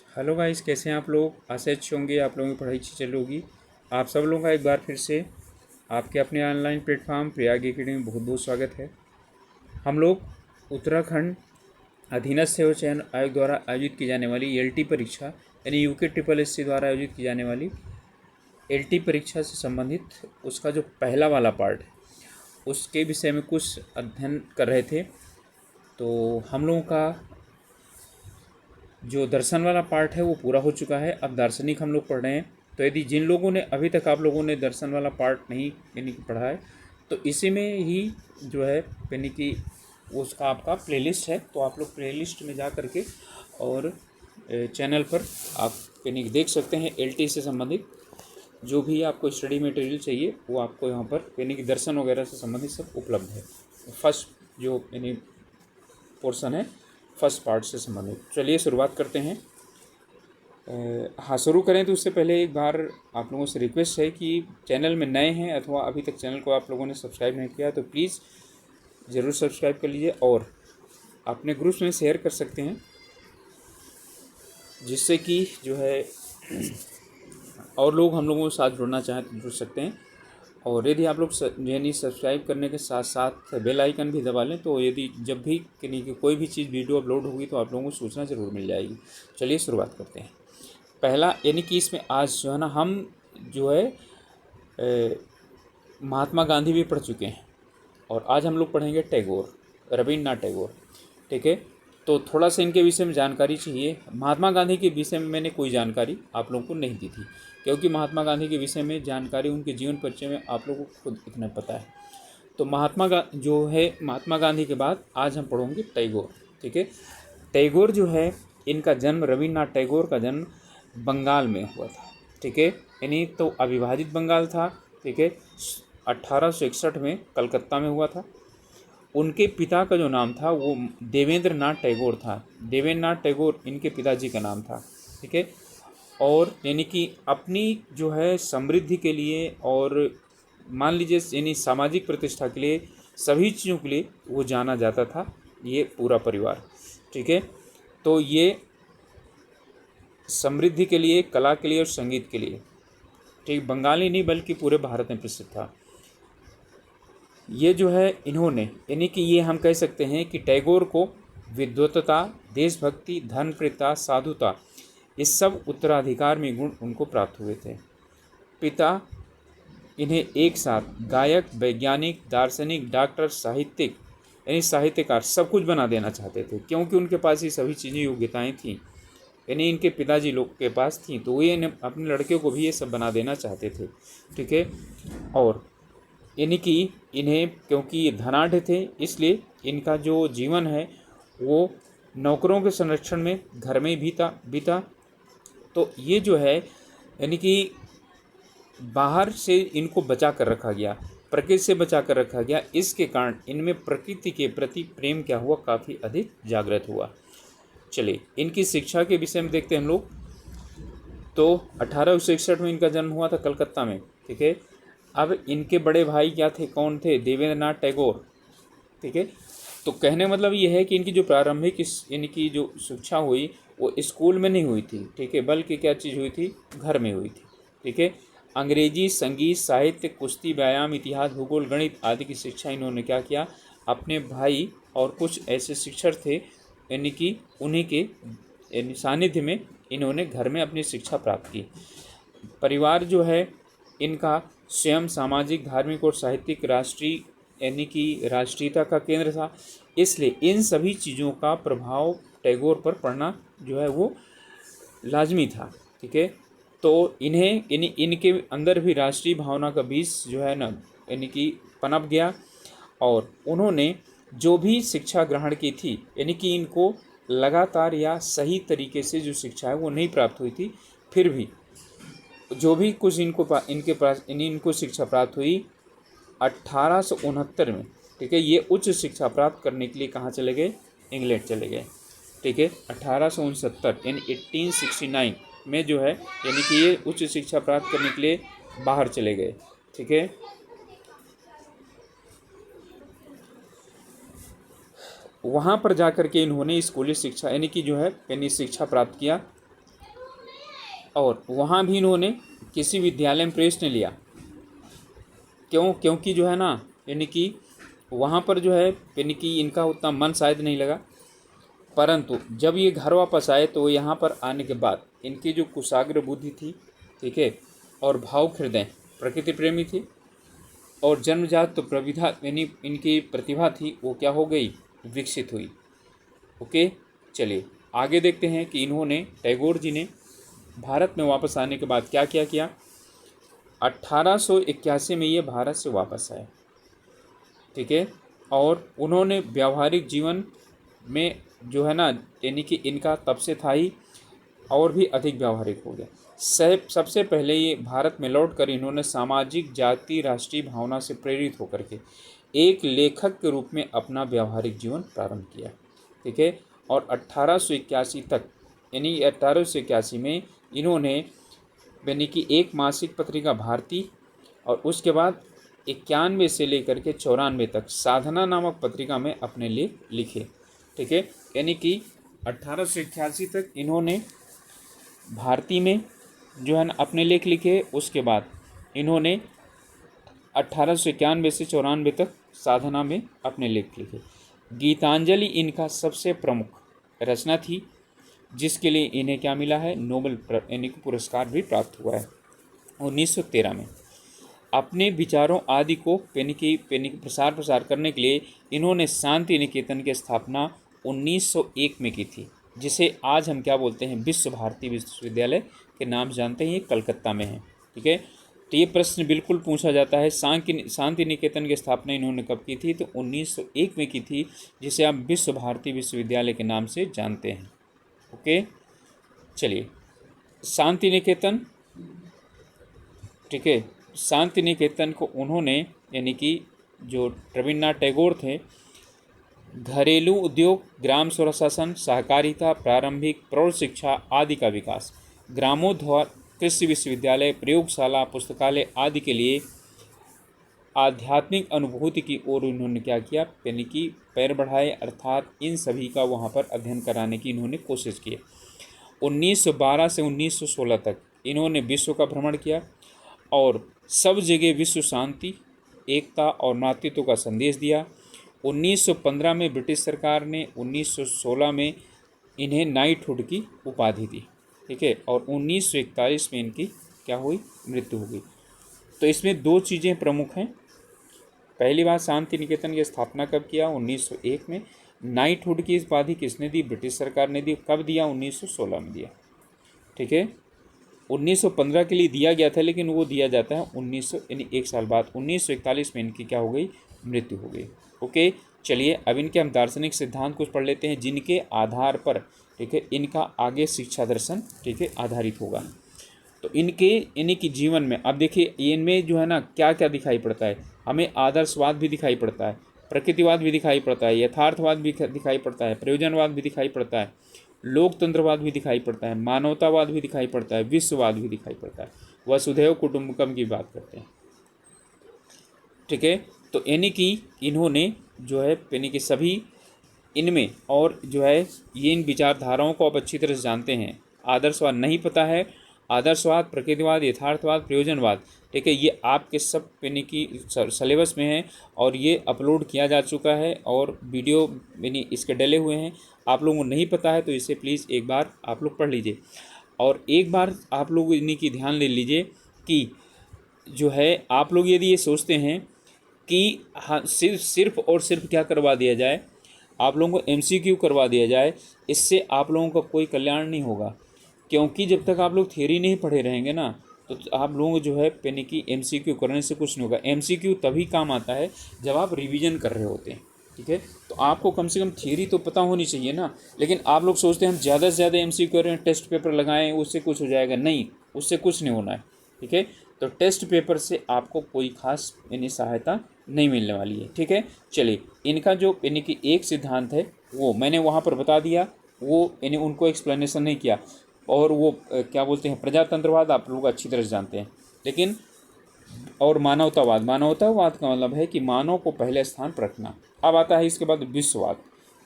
Hello guys, कैसे हैं आप लोग। आशा अच्छे होंगे, आप लोगों की पढ़ाई अच्छी चल होगी। आप सब लोगों का एक बार फिर से आपके अपने ऑनलाइन प्लेटफॉर्म प्रयाग एकेडमी में बहुत बहुत स्वागत है। हम लोग उत्तराखंड अधीनस्थ सेवा चयन आयोग द्वारा आयोजित की जाने वाली एलटी परीक्षा यानी यूके ट्रिपल एस सी द्वारा आयोजित की जाने वाली एलटी परीक्षा से संबंधित उसका जो पहला वाला पार्ट है उसके विषय में कुछ अध्ययन कर रहे थे। तो हम लोगों का जो दर्शन वाला पार्ट है वो पूरा हो चुका है। अब दार्शनिक हम लोग पढ़ रहे हैं। तो यदि जिन लोगों ने अभी तक आप लोगों ने दर्शन वाला पार्ट नहीं यानी कि पढ़ा है तो इसी में ही जो है यानी कि उसका आपका प्लेलिस्ट है, तो आप लोग प्लेलिस्ट में जा करके और चैनल पर आप यानी कि देख सकते हैं एलटी से संबंधित जो भी आपको स्टडी मटेरियल चाहिए वो आपको यहाँ पर यानी कि दर्शन वगैरह से संबंधित सब उपलब्ध है। फर्स्ट जो यानी पोर्शन है फर्स्ट पार्ट से संबंधित। चलिए शुरुआत करते हैं। हाँ, शुरू करें तो उससे पहले एक बार आप लोगों से रिक्वेस्ट है कि चैनल में नए हैं अथवा अभी तक चैनल को आप लोगों ने सब्सक्राइब नहीं किया तो प्लीज़ ज़रूर सब्सक्राइब कर लीजिए और अपने ग्रुप्स में शेयर कर सकते हैं, जिससे कि जो है और लोग हम लोगों के साथ जुड़ना चाहें तो जुड़ सकते हैं। और यदि आप लोग यानी सब्सक्राइब करने के साथ साथ बेल आइकन भी दबा लें तो यदि जब भी यानी कि कोई भी चीज़ वीडियो अपलोड होगी तो आप लोगों को सूचना ज़रूर मिल जाएगी। चलिए शुरुआत करते हैं। पहला यानी कि इसमें आज जो है ना हम जो है महात्मा गांधी भी पढ़ चुके हैं और आज हम लोग पढ़ेंगे टैगोर, रविन्द्रनाथ टैगोर। ठीक है, तो थोड़ा सा इनके विषय में जानकारी चाहिए। महात्मा गांधी के विषय में मैंने कोई जानकारी आप लोगों को नहीं दी थी, क्योंकि महात्मा गांधी के विषय में जानकारी उनके जीवन परिचय में आप लोगों को खुद इतना पता है। तो जो है महात्मा गांधी के बाद आज हम पढ़ेंगे टैगोर। ठीक है, टैगोर जो है इनका जन्म, रविन्द्रनाथ टैगोर का जन्म बंगाल में हुआ था। ठीक है, यानी तो अविभाजित बंगाल था। ठीक है, 1861 में कलकत्ता में हुआ था। उनके पिता का जो नाम था वो देवेंद्र नाथ टैगोर था। देवेंद्र नाथ टैगोर इनके पिताजी का नाम था। ठीक है, और यानी कि अपनी जो है समृद्धि के लिए और मान लीजिए यानी सामाजिक प्रतिष्ठा के लिए सभी चीज़ों के लिए वो जाना जाता था, ये पूरा परिवार। ठीक है, तो ये समृद्धि के लिए, कला के लिए और संगीत के लिए, ठीक, बंगाली नहीं बल्कि पूरे भारत में प्रसिद्ध था। ये जो है इन्होंने यानी कि ये हम कह सकते हैं कि टैगोर को विद्वत्ता, देशभक्ति, धर्मप्रियता, साधुता, इस सब उत्तराधिकार में गुण उनको प्राप्त हुए थे। पिता इन्हें एक साथ गायक, वैज्ञानिक, दार्शनिक, डॉक्टर, साहित्यिक यानी साहित्यकार सब कुछ बना देना चाहते थे, क्योंकि उनके पास ये सभी चीज़ें, योग्यताएं थीं, यानी इनके पिताजी लोग के पास थी, तो ये अपने लड़के को भी ये सब बना देना चाहते थे। ठीक है, और यानी कि इन्हें क्योंकि ये धनाढ़ थे इसलिए इनका जो जीवन है वो नौकरों के संरक्षण में घर में ही बीता। तो ये जो है यानी कि बाहर से इनको बचा कर रखा गया, प्रकृति से बचा कर रखा गया। इसके कारण इनमें प्रकृति के प्रति प्रेम क्या हुआ, काफ़ी अधिक जागृत हुआ। चलिए इनकी शिक्षा के विषय में देखते हैं हम लोग। तो 1861 में इनका जन्म हुआ था कलकत्ता में। ठीक है, अब इनके बड़े भाई क्या थे, कौन थे, देवेंद्र नाथ टैगोर। ठीक है, तो कहने मतलब ये है कि इनकी जो प्रारंभिक यानी कि जो शिक्षा हुई वो स्कूल में नहीं हुई थी। ठीक है, बल्कि क्या चीज़ हुई थी, घर में हुई थी। ठीक है, अंग्रेजी, संगीत, साहित्य, कुश्ती, व्यायाम, इतिहास, भूगोल, गणित आदि की शिक्षा इन्होंने क्या किया, अपने भाई और कुछ ऐसे शिक्षक थे यानी कि उन्हीं के यानी सानिध्य में इन्होंने घर में अपनी शिक्षा प्राप्त की। परिवार जो है इनका स्वयं सामाजिक, धार्मिक और साहित्यिक राष्ट्रीय यानी कि राष्ट्रीयता का केंद्र था, इसलिए इन सभी चीज़ों का प्रभाव टैगोर पर पड़ना जो है वो लाजमी था। ठीक है, तो इन्हें इनके अंदर भी राष्ट्रीय भावना का बीज जो है ना यानी कि पनप गया, और उन्होंने जो भी शिक्षा ग्रहण की थी यानी कि इनको लगातार या सही तरीके से जो शिक्षा है वो नहीं प्राप्त हुई थी, फिर भी जो भी कुछ इनके पास इनको शिक्षा प्राप्त हुई 1869 में। ठीक है, ये उच्च शिक्षा प्राप्त करने के लिए कहाँ चले गए, इंग्लैंड चले गए। ठीक है, 1869 यानी 1869 में जो है यानी कि ये उच्च शिक्षा प्राप्त करने के लिए बाहर चले गए। ठीक है, वहाँ पर जा कर के इन्होंने स्कूली शिक्षा यानी कि जो है यानी शिक्षा प्राप्त किया। और वहाँ भी इन्होंने किसी विद्यालय में प्रवेश नहीं लिया। क्योंकि जो है ना, यानी कि वहाँ पर जो है यानी कि इनका उतना मन शायद नहीं लगा। परंतु जब ये घर वापस आए तो यहाँ पर आने के बाद इनकी जो कुशाग्र बुद्धि थी, ठीक है, और भावुक हृदय, प्रकृति प्रेमी थी, और जन्मजात तो प्रविधा यानी इनकी प्रतिभा थी वो क्या हो गई, विकसित हुई। ओके, चलिए आगे देखते हैं कि इन्होंने, टैगोर जी ने भारत में वापस आने के बाद क्या क्या किया। 1881 में ये भारत से वापस आए, ठीक है, और उन्होंने व्यावहारिक जीवन में जो है ना, यानी कि इनका तब से था ही और भी अधिक व्यावहारिक हो गया। सबसे पहले ये भारत में लौटकर इन्होंने सामाजिक, जाति, राष्ट्रीय भावना से प्रेरित होकर के एक लेखक के रूप में अपना व्यावहारिक जीवन प्रारंभ किया, ठीक है। और 1881 तक, यानी 1881 में इन्होंने यानी कि एक मासिक पत्रिका भारती, और उसके बाद 91 से लेकर के 94 तक साधना नामक पत्रिका में अपने लिए लिखे, ठीक है। यानी कि 1881 तक इन्होंने भारती में जो है ना अपने लेख लिखे। उसके बाद इन्होंने 1891 से 94 तक साधना में अपने लेख लिखे। गीतांजलि इनका सबसे प्रमुख रचना थी, जिसके लिए इन्हें क्या मिला है, नोबेल यानी कि पुरस्कार भी प्राप्त हुआ है 1913 में। अपने विचारों आदि को यानी कि प्रसार करने के लिए इन्होंने शांति निकेतन की स्थापना 1901 में की थी, जिसे आज हम क्या बोलते हैं, विश्व भारती विश्वविद्यालय के नाम जानते हैं। ये कलकत्ता में है, ठीक है। तो ये प्रश्न बिल्कुल पूछा जाता है, शांति निकेतन की स्थापना इन्होंने कब की थी, तो 1901 में की थी, जिसे आप विश्व भारती विश्वविद्यालय के नाम से जानते हैं। ओके, चलिए शांति निकेतन, ठीक है। शांति निकेतन को उन्होंने, यानी कि जो रविन्द्रनाथ टैगोर थे, घरेलू उद्योग, ग्राम स्वशासन, सहकारिता, प्रारंभिक प्रौढ़ शिक्षा आदि का विकास, ग्रामोद्धार, कृषि विश्वविद्यालय, प्रयोगशाला, पुस्तकालय आदि के लिए आध्यात्मिक अनुभूति की ओर इन्होंने क्या किया, यानी कि पैर बढ़ाए, अर्थात इन सभी का वहाँ पर अध्ययन कराने की इन्होंने कोशिश की। 1912 से 1916 तक इन्होंने विश्व का भ्रमण किया और सब जगह विश्व शांति, एकता और मातृत्व का संदेश दिया। 1915 में ब्रिटिश सरकार ने 1916 में इन्हें नाइटहुड की उपाधि दी, ठीक है, और 1941 में इनकी क्या हुई, मृत्यु हो गई। तो इसमें दो चीज़ें प्रमुख हैं। पहली बात, शांति निकेतन की स्थापना कब किया, 1901 में। नाइटहुड की उपाधि किसने दी, ब्रिटिश सरकार ने दी। कब दिया, 1916 में दिया, ठीक है। 1915 के लिए दिया गया था, लेकिन वो दिया जाता है 1900 यानी एक साल बाद, 1941 में इनकी क्या हो गई, मृत्यु हो गई। ओके, चलिए अब इनके हम दार्शनिक सिद्धांत कुछ पढ़ लेते हैं, जिनके आधार पर, ठीक है, इनका आगे शिक्षा दर्शन, ठीक है, आधारित होगा। तो इनके जीवन में अब देखिए, इनमें जो है ना क्या क्या दिखाई पड़ता है, हमें आदर्शवाद भी दिखाई पड़ता है, प्रकृतिवाद भी दिखाई पड़ता है, यथार्थवाद भी दिखाई पड़ता है, प्रयोजनवाद भी दिखाई पड़ता है, लोकतंत्रवाद भी दिखाई पड़ता है, मानवतावाद भी दिखाई पड़ता है, विश्ववाद भी दिखाई पड़ता है, वसुधैव कुटुंबकम की बात करते हैं, ठीक है। तो यानी कि इन्होंने जो है यानी कि सभी इनमें, और जो है ये इन विचारधाराओं को आप अच्छी तरह से जानते हैं। आदर्शवाद नहीं पता है, आदर्शवाद, प्रकृतिवाद, यथार्थवाद, प्रयोजनवाद, ठीक है, ये आपके सब यानी कि सिलेबस में है और ये अपलोड किया जा चुका है और वीडियो यानी इसके डले हुए हैं। आप लोगों को नहीं पता है तो इसे प्लीज़ एक बार आप लोग पढ़ लीजिए, और एक बार आप लोग इन्हीं की ध्यान ले लीजिए कि जो है आप लोग यदि ये सोचते हैं कि हाँ सिर्फ और सिर्फ क्या करवा दिया जाए, आप लोगों को MCQ करवा दिया जाए, इससे आप लोगों का कोई कल्याण नहीं होगा। क्योंकि जब तक आप लोग थियरी नहीं पढ़े रहेंगे ना, तो आप लोगों को जो है यानी कि MCQ करने से कुछ नहीं होगा। MCQ तभी काम आता है जब आप रिवीजन कर रहे होते हैं, ठीक है। तो आपको कम से कम थियरी तो पता होनी चाहिए ना, लेकिन आप लोग सोचते हैं हम ज़्यादा से ज़्यादा MCQ करें, टेस्ट पेपर लगाएं, उससे कुछ हो जाएगा। नहीं, उससे कुछ नहीं होना है, ठीक है। तो टेस्ट पेपर से आपको कोई खास यानी सहायता नहीं मिलने वाली है, ठीक है। चलिए, इनका जो यानी कि एक सिद्धांत है वो मैंने वहाँ पर बता दिया, वो यानी उनको एक्सप्लेनेशन नहीं किया। और वो क्या बोलते हैं, प्रजातंत्रवाद आप लोग अच्छी तरह से जानते हैं, लेकिन और मानवतावाद का मतलब है कि मानव को पहले स्थान पर रखना। अब आता है इसके बाद विश्ववाद,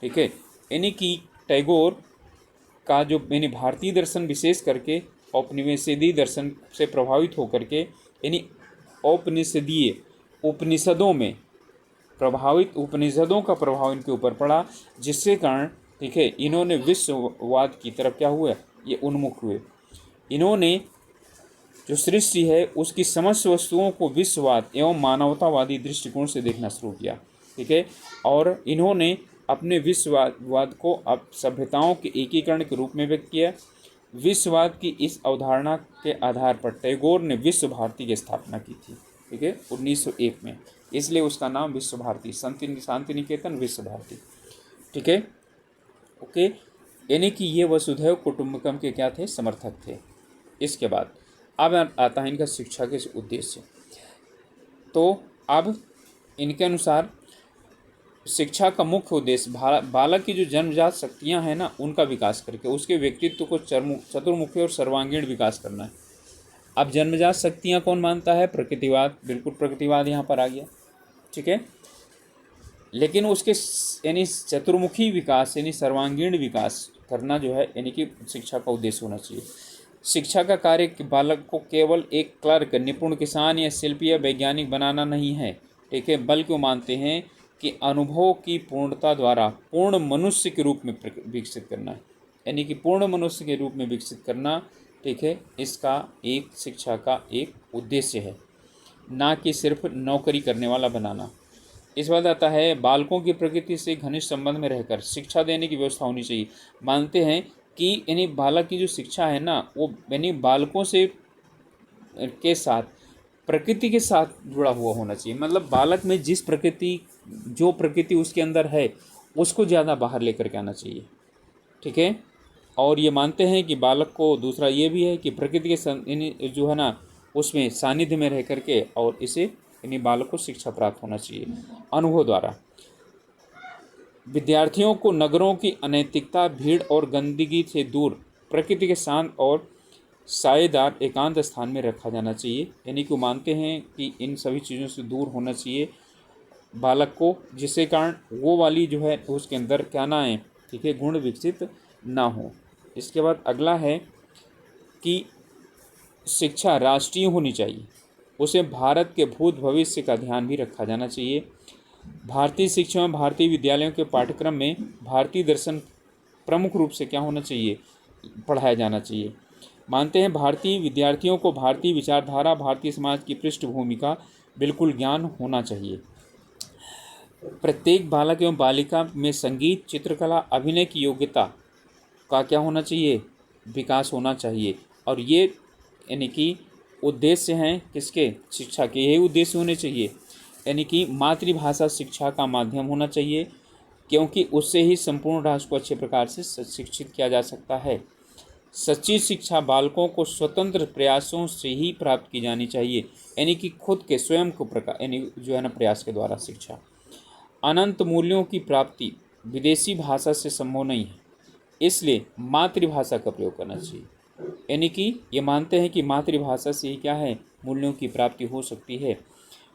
ठीक है। यानी कि टैगोर का जो यानी भारतीय दर्शन विशेष करके औपनिवेशिक दर्शन से प्रभावित होकर के, यानी औपनिषदीय उपनिषदों में प्रभावित, उपनिषदों का प्रभाव इनके ऊपर पड़ा, जिसके कारण ठीक है इन्होंने विश्ववाद की तरफ क्या हुआ, ये उन्मुख हुए। इन्होंने जो सृष्टि है उसकी समस्त वस्तुओं को विश्ववाद एवं मानवतावादी दृष्टिकोण से देखना शुरू किया, ठीक है। और इन्होंने अपने विश्ववाद को अब सभ्यताओं के एकीकरण के रूप में व्यक्त किया। विश्ववाद की इस अवधारणा के आधार पर टैगोर ने विश्व भारती की स्थापना की थी, ठीक है, 1901 में। इसलिए उसका नाम विश्व भारती, शांति निकेतन विश्व भारती, ठीक है, ओके। यानी कि ये वसुधैव कुटुंबकम के क्या थे, समर्थक थे। इसके बाद अब आता है इनका शिक्षा के उद्देश्य। तो अब इनके अनुसार शिक्षा का मुख्य उद्देश्य बालक की जो जन्मजात शक्तियां हैं ना, उनका विकास करके उसके व्यक्तित्व को चतुर्मुखी और सर्वांगीण विकास करना है। अब जन्मजात शक्तियां कौन मानता है, प्रकृतिवाद, बिल्कुल प्रकृतिवाद यहाँ पर आ गया, ठीक है। लेकिन उसके यानी चतुर्मुखी विकास यानी सर्वांगीण विकास करना जो है, यानी कि शिक्षा का उद्देश्य होना चाहिए। शिक्षा का कार्य बालक को केवल एक क्लर्क, निपुण किसान या शिल्पी या वैज्ञानिक बनाना नहीं है, ठीक है, बल्कि वो मानते हैं कि अनुभव की पूर्णता द्वारा पूर्ण मनुष्य के रूप में विकसित करना है, यानी कि पूर्ण मनुष्य के रूप में विकसित करना, ठीक है, इसका एक शिक्षा का एक उद्देश्य है, ना कि सिर्फ नौकरी करने वाला बनाना। इस बात आता है बालकों की प्रकृति से घनिष्ठ संबंध में रहकर शिक्षा देने की व्यवस्था होनी चाहिए। मानते हैं कि यानी बालक की जो शिक्षा है ना, वो यानी बालकों से के साथ प्रकृति के साथ जुड़ा हुआ होना चाहिए। मतलब बालक में जिस प्रकृति, जो प्रकृति उसके अंदर है, उसको ज़्यादा बाहर लेकर के आना चाहिए, ठीक है। और ये मानते हैं कि बालक को दूसरा ये भी है कि प्रकृति के जो है ना, उसमें सानिध्य में रह करके और इसे यानी बालक को शिक्षा प्राप्त होना चाहिए अनुभव द्वारा। विद्यार्थियों को नगरों की अनैतिकता, भीड़ और गंदगी से दूर प्रकृति के शांत और सायेदार एकांत स्थान में रखा जाना चाहिए। यानी कि वो मानते हैं कि इन सभी चीज़ों से दूर होना चाहिए बालक को, जिसके कारण वो वाली जो है उसके अंदर क्या ना आए, ठीक है, गुण विकसित ना हो। इसके बाद अगला है कि शिक्षा राष्ट्रीय होनी चाहिए, उसे भारत के भूत भविष्य का ध्यान भी रखा जाना चाहिए। भारतीय शिक्षा में भारतीय विद्यालयों के पाठ्यक्रम में भारतीय दर्शन प्रमुख रूप से क्या होना चाहिए, पढ़ाया जाना चाहिए। मानते हैं भारतीय विद्यार्थियों को भारतीय विचारधारा, भारतीय समाज की पृष्ठभूमि का बिल्कुल ज्ञान होना चाहिए। प्रत्येक बालक एवं बालिका में संगीत, चित्रकला, अभिनय की योग्यता का क्या होना चाहिए, विकास होना चाहिए। और ये यानी कि उद्देश्य हैं किसके, शिक्षा के, यही उद्देश्य होने चाहिए। यानी कि मातृभाषा शिक्षा का माध्यम होना चाहिए, क्योंकि उससे ही संपूर्ण राष्ट्र को अच्छे प्रकार से शिक्षित किया जा सकता है। सच्ची शिक्षा बालकों को स्वतंत्र प्रयासों से ही प्राप्त की जानी चाहिए, यानी कि खुद के स्वयं को यानी जो है ना प्रयास के द्वारा शिक्षा। अनंत मूल्यों की प्राप्ति विदेशी भाषा से संभव नहीं है, इसलिए मातृभाषा का प्रयोग करना चाहिए। यानी कि ये मानते हैं कि मातृभाषा से ही क्या है, मूल्यों की प्राप्ति हो सकती है।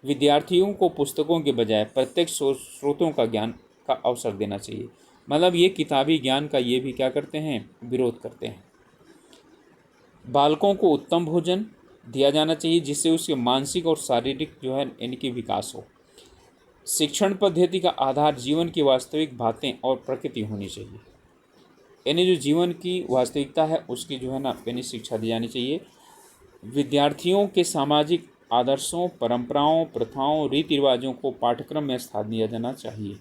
विद्यार्थियों को पुस्तकों के बजाय प्रत्यक्ष स्रोतों का ज्ञान का अवसर देना चाहिए। मतलब ये किताबी ज्ञान का ये भी क्या करते हैं, विरोध करते हैं। बालकों को उत्तम भोजन दिया जाना चाहिए, जिससे उसके मानसिक और शारीरिक जो है इनकी विकास हो। शिक्षण पद्धति का आधार जीवन की वास्तविक बातें और प्रकृति होनी चाहिए, यानी जो जीवन की वास्तविकता है उसकी जो है ना यानी शिक्षा दी जानी चाहिए। विद्यार्थियों के सामाजिक आदर्शों, परंपराओं, प्रथाओं, रीति रिवाजों को पाठ्यक्रम में स्थान दिया जाना चाहिए।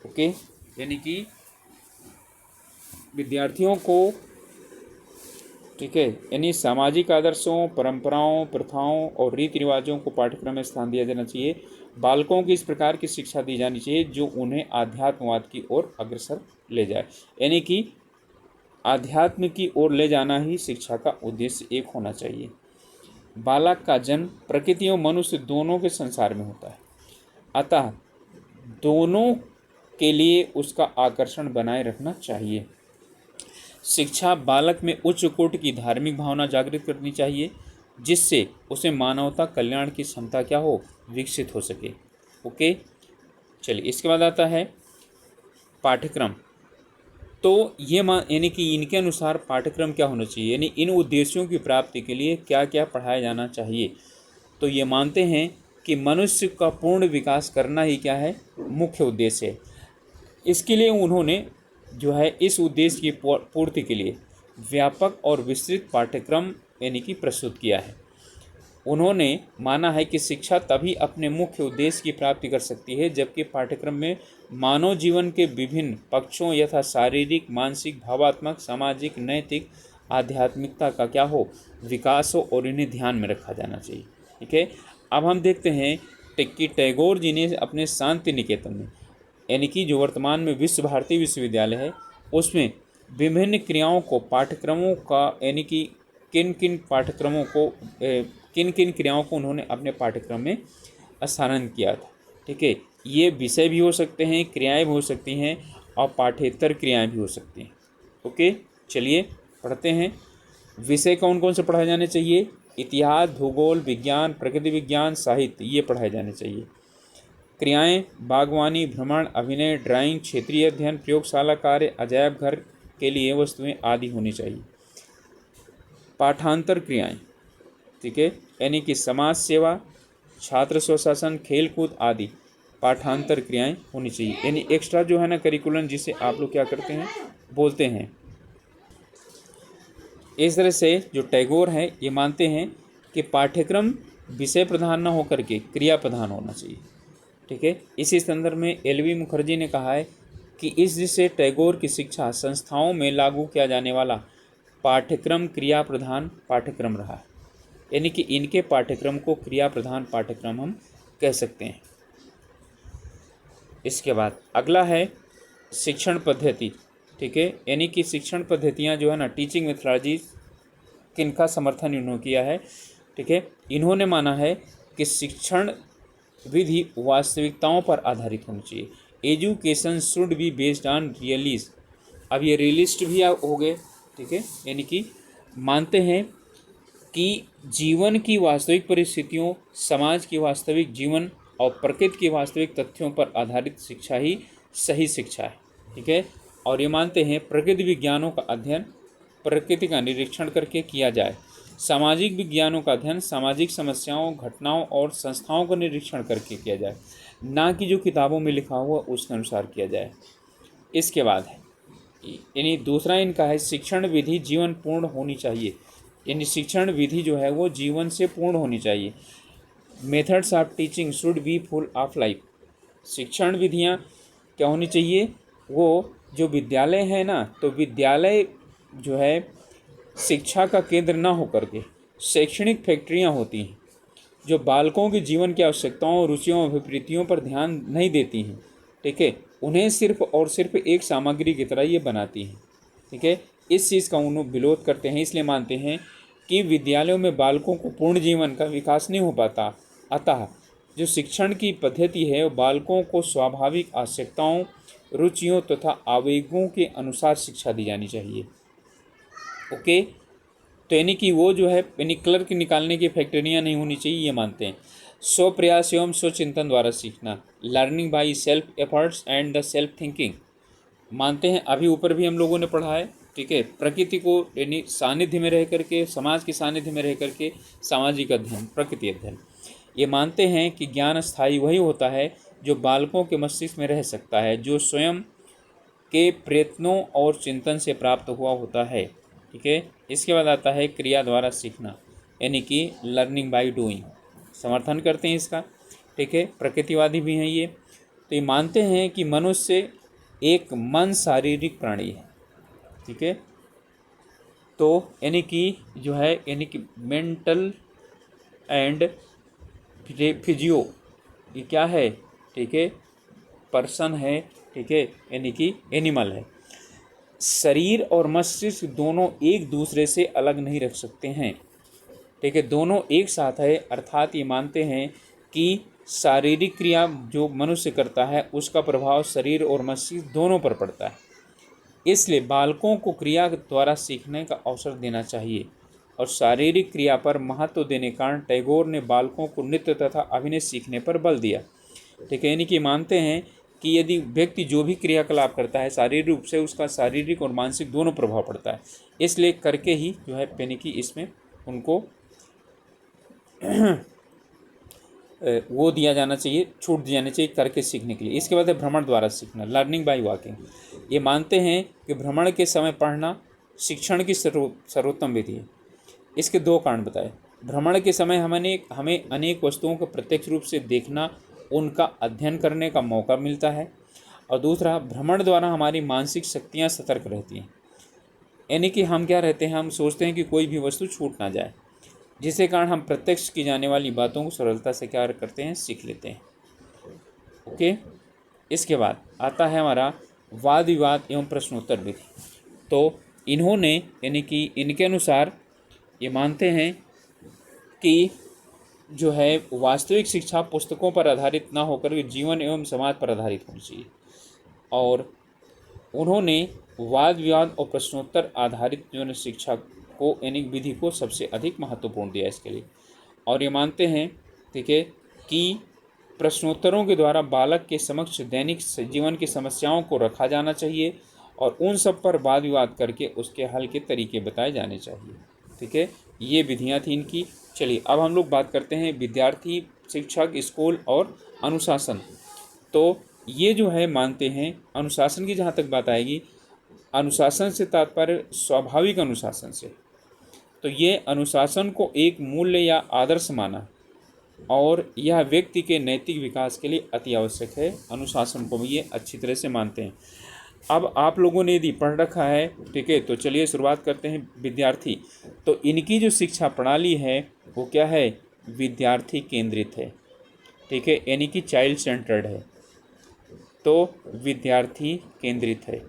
ओके, यानी कि विद्यार्थियों को, ठीक है, यानी सामाजिक आदर्शों, परंपराओं, प्रथाओं और रीति रिवाजों को पाठ्यक्रम में स्थान दिया जाना चाहिए। बालकों की इस प्रकार की शिक्षा दी जानी चाहिए जो उन्हें आध्यात्मवाद की ओर अग्रसर ले जाए, यानी कि आध्यात्म की ओर ले जाना ही शिक्षा का उद्देश्य एक होना चाहिए। बालक का जन्म प्रकृति और मनुष्य दोनों के संसार में होता है, अतः दोनों के लिए उसका आकर्षण बनाए रखना चाहिए। शिक्षा बालक में उच्च कोटि की धार्मिक भावना जागृत करनी चाहिए, जिससे उसे मानवता कल्याण की क्षमता क्या हो, विकसित हो सके। ओके, चलिए इसके बाद आता है पाठ्यक्रम। तो तो ये यानी कि इनके अनुसार पाठ्यक्रम क्या होना चाहिए, यानी इन उद्देश्यों की प्राप्ति के लिए क्या क्या पढ़ाया जाना चाहिए। तो ये मानते हैं कि मनुष्य का पूर्ण विकास करना ही क्या है, मुख्य उद्देश्य है। इसके लिए उन्होंने जो है इस उद्देश्य की पूर्ति के लिए व्यापक और विस्तृत पाठ्यक्रम यानी कि प्रस्तुत किया है। उन्होंने माना है कि शिक्षा तभी अपने मुख्य उद्देश्य की प्राप्ति कर सकती है जबकि पाठ्यक्रम में मानव जीवन के विभिन्न पक्षों यथा शारीरिक, मानसिक, भावात्मक, सामाजिक, नैतिक, आध्यात्मिकता का क्या हो, विकास हो और इन्हें ध्यान में रखा जाना चाहिए। ठीक है, अब हम देखते हैं कि टैगोर जी ने अपने शांति निकेतन में यानी कि जो वर्तमान में विश्व भारती विश्वविद्यालय है उसमें विभिन्न क्रियाओं को पाठ्यक्रमों का यानी कि किन किन पाठ्यक्रमों को किन किन क्रियाओं को उन्होंने अपने पाठ्यक्रम में स्थानांतरित किया था। ठीक है, ये विषय भी हो सकते हैं, क्रियाएं भी हो सकती हैं और पाठ्येतर क्रियाएं भी हो सकती हैं। ओके, चलिए पढ़ते हैं। विषय कौन कौन से पढ़ाए जाने चाहिए, इतिहास, भूगोल, विज्ञान, प्रकृति विज्ञान, साहित्य, ये पढ़ाए जाने चाहिए। क्रियाएं बागवानी, भ्रमण, अभिनय, ड्राइंग, क्षेत्रीय अध्ययन, प्रयोगशाला कार्य, अजायब घर के लिए वस्तुएं आदि होनी चाहिए। पाठांतर क्रियाएं, ठीक है, यानी कि समाज सेवा, छात्र स्वशासन, खेल कूद आदि पाठांतर क्रियाएं होनी चाहिए। यानी एक्स्ट्रा जो है ना करिकुलम, जिसे आप लोग क्या करते हैं, बोलते हैं। इस तरह से जो टैगोर हैं ये मानते हैं कि पाठ्यक्रम विषय प्रधान न होकर के क्रिया प्रधान होना चाहिए। ठीक है, इसी संदर्भ में एलवी मुखर्जी ने कहा है कि इस जिससे टैगोर की शिक्षा संस्थाओं में लागू किया जाने वाला पाठ्यक्रम क्रिया प्रधान पाठ्यक्रम रहा है। यानी कि इनके पाठ्यक्रम को क्रिया प्रधान पाठ्यक्रम हम कह सकते हैं। इसके बाद अगला है शिक्षण पद्धति। ठीक है, यानी कि शिक्षण पद्धतियाँ जो है ना, टीचिंग मेथोडोलॉजी, किनका समर्थन इन्होंने किया है। ठीक है, इन्होंने माना है कि शिक्षण विधि वास्तविकताओं पर आधारित होनी चाहिए। Education should be based on realist. अब ये रियलिस्ट भी हो गए। ठीक है, यानी कि मानते हैं कि जीवन की वास्तविक परिस्थितियों, समाज की वास्तविक जीवन और प्रकृति के वास्तविक तथ्यों पर आधारित शिक्षा ही सही शिक्षा है। ठीक है, और ये मानते हैं प्रकृति विज्ञानों का अध्ययन प्रकृति का निरीक्षण करके किया जाए, सामाजिक विज्ञानों का अध्ययन सामाजिक समस्याओं, घटनाओं और संस्थाओं का निरीक्षण करके किया जाए, ना कि जो किताबों में लिखा हुआ उसके अनुसार किया जाए। इसके बाद है यानी दूसरा इनका है शिक्षण विधि जीवन पूर्ण होनी चाहिए। यानी शिक्षण विधि जो है वो जीवन से पूर्ण होनी चाहिए। Methods of teaching should be full of life. शिक्षण विधियाँ क्या होनी चाहिए, वो जो विद्यालय है ना, तो विद्यालय जो है शिक्षा का केंद्र ना होकर के शैक्षणिक फैक्ट्रियाँ होती हैं जो बालकों के जीवन की आवश्यकताओं, रुचियों और अभिप्रीतियों पर ध्यान नहीं देती हैं। ठीक है, उन्हें सिर्फ और सिर्फ एक सामग्री की तरह ये बनाती हैं। ठीक है, इस चीज़ का उन्होंने विरोध करते हैं, इसलिए मानते हैं कि विद्यालयों में बालकों को पूर्ण जीवन का विकास नहीं हो पाता। अतः जो शिक्षण की पद्धति है वो बालकों को स्वाभाविक आवश्यकताओं, रुचियों तथा आवेगों के अनुसार शिक्षा दी जानी चाहिए। ओके, तो यानी कि वो जो है यानी क्लर्क निकालने की फैक्ट्रियाँ नहीं होनी चाहिए, ये मानते हैं। स्व प्रयास एवं स्वचिंतन द्वारा सीखना, learning by self efforts and the self thinking मानते हैं। अभी ऊपर भी हम लोगों ने पढ़ा है। ठीक है, प्रकृति को यानी सानिध्य में रह करके, समाज के सानिध्य में रह करके सामाजिक अध्ययन, प्रकृति अध्ययन। ये मानते हैं कि ज्ञान स्थायी वही होता है जो बालकों के मस्तिष्क में रह सकता है, जो स्वयं के प्रयत्नों और चिंतन से प्राप्त हुआ होता है। ठीक है, इसके बाद आता है क्रिया द्वारा सीखना, यानी कि लर्निंग बाय डूइंग। समर्थन करते हैं इसका। ठीक है, प्रकृतिवादी भी हैं ये। तो ये मानते हैं कि मनुष्य एक मन शारीरिक प्राणी है। ठीक है, तो यानी कि जो है यानी कि मेंटल एंड फिजियो, ये क्या है, ठीक है, पर्सन है। ठीक है, यानी कि एनिमल है। शरीर और मस्तिष्क दोनों एक दूसरे से अलग नहीं रख सकते हैं। ठीक है, दोनों एक साथ है। अर्थात ये मानते हैं कि शारीरिक क्रिया जो मनुष्य करता है उसका प्रभाव शरीर और मस्तिष्क दोनों पर पड़ता है। इसलिए बालकों को क्रिया द्वारा सीखने का अवसर देना चाहिए और शारीरिक क्रिया पर महत्व देने के कारण टैगोर ने बालकों को नृत्य तथा अभिनय सीखने पर बल दिया। ठीक है, यानी कि मानते हैं कि यदि व्यक्ति जो भी क्रियाकलाप करता है शारीरिक रूप से उसका शारीरिक और मानसिक दोनों प्रभाव पड़ता है, इसलिए करके ही जो है यानी कि इसमें उनको वो दिया जाना चाहिए, छूट दी जानी चाहिए करके सीखने के लिए। इसके बाद है भ्रमण द्वारा सीखना, लर्निंग बाय वॉकिंग। ये मानते हैं कि भ्रमण के समय पढ़ना शिक्षण की सर्वोत्तम विधि है। इसके दो कारण बताए। भ्रमण के समय हमें अनेक वस्तुओं को प्रत्यक्ष रूप से देखना, उनका अध्ययन करने का मौका मिलता है। और दूसरा, भ्रमण द्वारा हमारी मानसिक शक्तियाँ सतर्क रहती हैं, यानी कि हम क्या रहते हैं, हम सोचते हैं कि कोई भी वस्तु छूट ना जाए, जिसके कारण हम प्रत्यक्ष की जाने वाली बातों को सरलता से क्या करते हैं, सीख लेते हैं। ओके, इसके बाद आता है हमारा वाद विवाद एवं प्रश्नोत्तर विधि। तो इन्होंने यानी कि इनके अनुसार ये मानते हैं कि जो है वास्तविक शिक्षा पुस्तकों पर आधारित ना होकर जीवन एवं समाज पर आधारित होनी चाहिए। और उन्होंने वाद विवाद और प्रश्नोत्तर आधारित जो है शिक्षा को यानी विधि को सबसे अधिक महत्वपूर्ण दिया इसके लिए। और ये मानते हैं, ठीक है, कि प्रश्नोत्तरों के द्वारा बालक के समक्ष दैनिक जीवन की समस्याओं को रखा जाना चाहिए और उन सब पर वाद विवाद करके उसके हल के तरीके बताए जाने चाहिए। ठीक है, ये विधियाँ थी इनकी। चलिए अब हम लोग बात करते हैं विद्यार्थी, शिक्षक, स्कूल और अनुशासन। तो ये जो है मानते हैं अनुशासन की, जहाँ तक बात आएगी, अनुशासन से तात्पर्य स्वाभाविक अनुशासन से। तो ये अनुशासन को एक मूल्य या आदर्श माना और यह व्यक्ति के नैतिक विकास के लिए अति आवश्यक है। अनुशासन को भी ये अच्छी तरह से मानते हैं। अब आप लोगों ने यदि पढ़ रखा है, ठीक है, तो चलिए शुरुआत करते हैं। विद्यार्थी, तो इनकी जो शिक्षा प्रणाली है वो क्या है, विद्यार्थी केंद्रित है। ठीक है, यानी कि चाइल्ड सेंटर्ड है। तो विद्यार्थी केंद्रित है।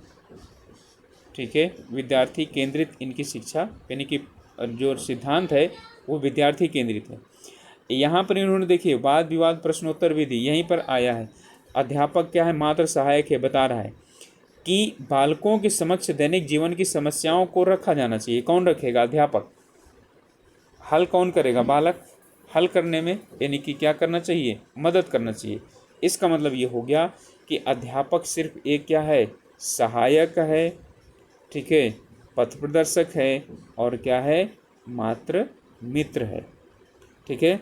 ठीक है, विद्यार्थी केंद्रित इनकी शिक्षा यानी कि जो सिद्धांत है वो विद्यार्थी केंद्रित है। यहाँ पर इन्होंने देखिए वाद विवाद प्रश्नोत्तर विधि यहीं पर आया है। अध्यापक क्या है, मात्र सहायक है। बता रहा है कि बालकों के समक्ष दैनिक जीवन की समस्याओं को रखा जाना चाहिए। कौन रखेगा, अध्यापक। हल कौन करेगा, बालक। हल करने में यानी कि क्या करना चाहिए, मदद करना चाहिए। इसका मतलब ये हो गया कि अध्यापक सिर्फ एक क्या है, सहायक है, ठीक है, पथ प्रदर्शक है और क्या है, मात्र मित्र है। ठीक है,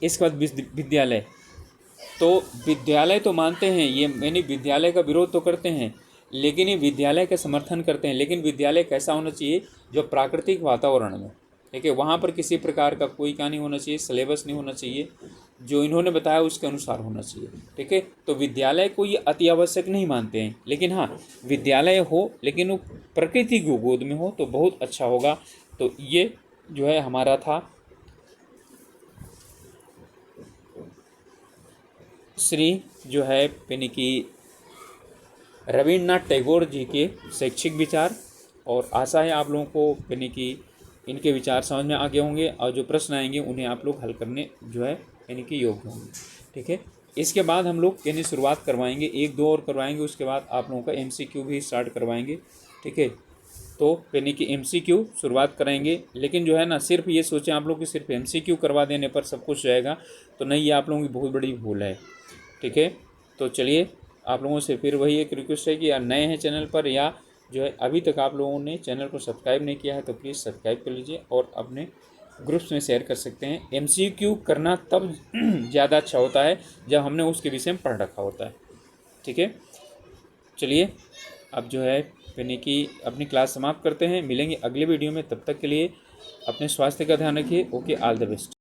इसके बाद विद्यालय। तो विद्यालय तो मानते हैं ये, यानी विद्यालय का विरोध तो करते हैं, लेकिन ये विद्यालय का समर्थन करते हैं। लेकिन विद्यालय कैसा होना चाहिए, जो प्राकृतिक वातावरण में, ठीक है, वहाँ पर किसी प्रकार का कोई क्या नहीं होना चाहिए, सिलेबस नहीं होना चाहिए, जो इन्होंने बताया उसके अनुसार होना चाहिए। ठीक है, तो विद्यालय को ये अति आवश्यक नहीं मानते हैं, लेकिन हाँ विद्यालय हो लेकिन वो प्रकृति की गोद में हो तो बहुत अच्छा होगा। तो ये जो है हमारा था श्री जो है यानी कि रविन्द्रनाथ टैगोर जी के शैक्षिक विचार। और आशा है आप लोगों को यानी कि इनके विचार समझ में आ गए होंगे और जो प्रश्न आएंगे उन्हें आप लोग हल करने जो है यानी कि योग्य होंगे। ठीक है, इसके बाद हम लोग यानी शुरुआत करवाएंगे, 1-2 और करवाएंगे, उसके बाद आप लोगों का MCQ भी स्टार्ट करवाएंगे। ठीक है, तो यानी कि MCQ शुरुआत कराएंगे। लेकिन जो है ना, सिर्फ ये सोचें आप लोग कि सिर्फ MCQ करवा देने पर सब कुछ जाएगा, तो नहीं, ये आप लोगों की बहुत बड़ी भूल है। ठीक है, तो चलिए आप लोगों से फिर वही एक रिक्वेस्ट है कि या नए हैं चैनल पर या जो है अभी तक आप लोगों ने चैनल को सब्सक्राइब नहीं किया है तो प्लीज़ सब्सक्राइब कर लीजिए और अपने ग्रुप्स में शेयर कर सकते हैं। MCQ करना तब ज़्यादा अच्छा होता है जब हमने उसके विषय में पढ़ रखा होता है। ठीक है, चलिए अब जो है यानी कि अपनी क्लास समाप्त करते हैं। मिलेंगे अगले वीडियो में, तब तक के लिए अपने स्वास्थ्य का ध्यान रखिए। Okay, all the best.